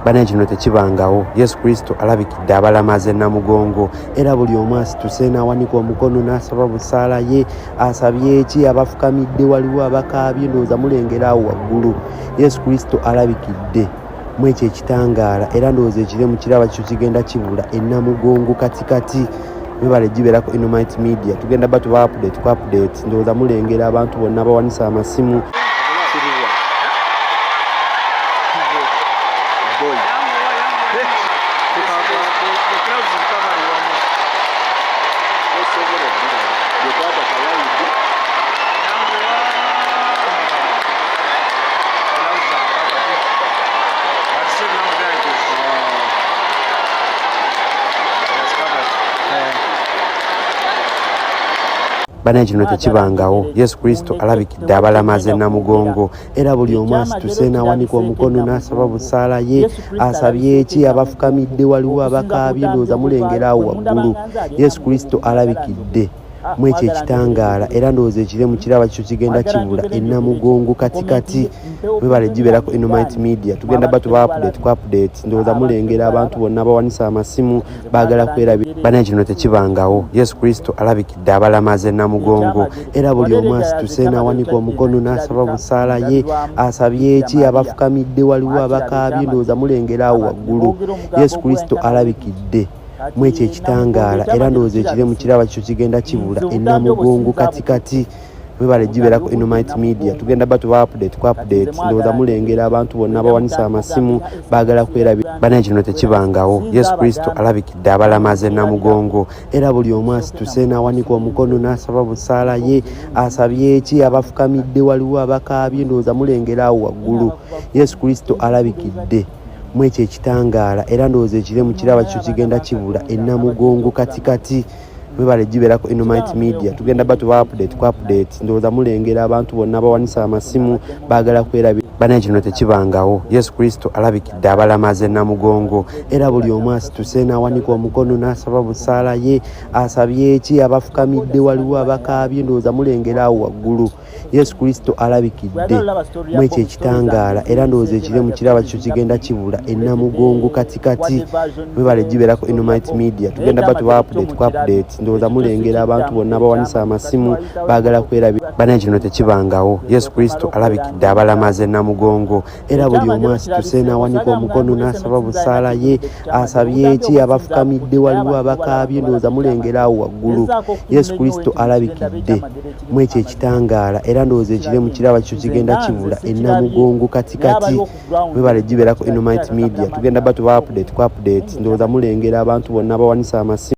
Bane kino tekibangawo. Yesu Kristo alabikidde abalamaze Namugongo era buli omu asituse n'awanika omukono n'asaba busaala ye. Asabye eki? Abafukamidde waliwo abakaabye ndowooza mulengera awo waggulu. Yesu Kristo alabikidde mu ekyo ekitangaala era ndowooza ekire mu kiraba kyo kigenda kibula e Namugongo katikati. Mwebale gibeerako Innomite Media tugenda batuba update ndowooza mulengera abantu bonna bawanisa amasimu. Bane kino tekibangawo. Yesu Kristo alabikidde abalamaze Namugongo era buli omu asituse n'awanika omukono n'asaba busaala ye. Asabye eki? Abafukamidde waliwo abakaabye ndowooza mulengera awo waggulu. Yesu Kristo alabikidde mu ekyo ekitangaala era ndowooza ekire mu kiraba kyo kigenda kibula e Namugongo katikati. Mwebale gibeerako Innomite Media tugenda batuba update ndowooza mulengera abantu bonna bawanisa amasimu baagala kwerabira. Bane kino tekibangawo. Yesu Kristo alabikidde abalamaze Namugongo era buli omu asituse n'awanika omukono n'asaba busaala ye. Asabye eki? Abafukamidde waliwo abakaabye ndowooza mulengera awo waggulu. Yesu Kristo alabikidde mu ekyo ekitangaala era ndowooza ekire mu kiraba kyo kigenda kibula e Namugongo katikati. Mwebale gibeerako Innomite Media tugenda batuba update ndowooza mulengera abantu bonna bawanisa amasimu baagala kwerabira. Bane kino tekibangawo. Yesu Kristo alabikidde abalamaze Namugongo era buli omu asituse n'awanika omukono n'asaba busaala ye. Asabye eki? Abafukamidde waliwo abakaabye ndowooza mulengera awo waggulu. Yesu Kristo alabikidde mu ekyo ekitangaala era ndowooza ekire mu kiraba kyo kigenda kibula e Namugongo katikati. Mwebale gibeerako Innomite Media tugenda batuba update ndowooza mulengera abantu bonna bawanisa amasimu baagala kwerabira. Bane kino tekibangawo. Yesu Kristo alabikidde abalamaze Namugongo era buli omu asituse n'awanika omukono n'asaba busaala ye. Asabye eki? Abafukamidde waliwo abakaabye ndowooza mulengera awo waggulu. Yesu Kristo alabikidde mu ekyo ekitangaala era ndowooza ekire mu kiraba kyo kigenda kibula e Namugongo katikati. Mwebale gibeerako Innomite Media tugenda batuba update ndowooza mulengera abantu bonna bawanisa amasimu baagala kwerabira. Bane kino tekibangawo. Yesu Kristo alabikidde abalamaze Namugongo era buli omu asituse n'awanika omukono n'asaba busaala ye. Asabye eki? Abafukamidde waliwo abakaabye ndowooza mulengera awo waggulu. Yesu Kristo alabikidde mu ekyo ekitangaala era ndowooza ekire mu kiraba kyo kigenda kibula e Namugongo katikati. Mwebale gibeerako Innomite Media tugenda batuba update ndowooza mulengera abantu bonna bawanisa amasimu.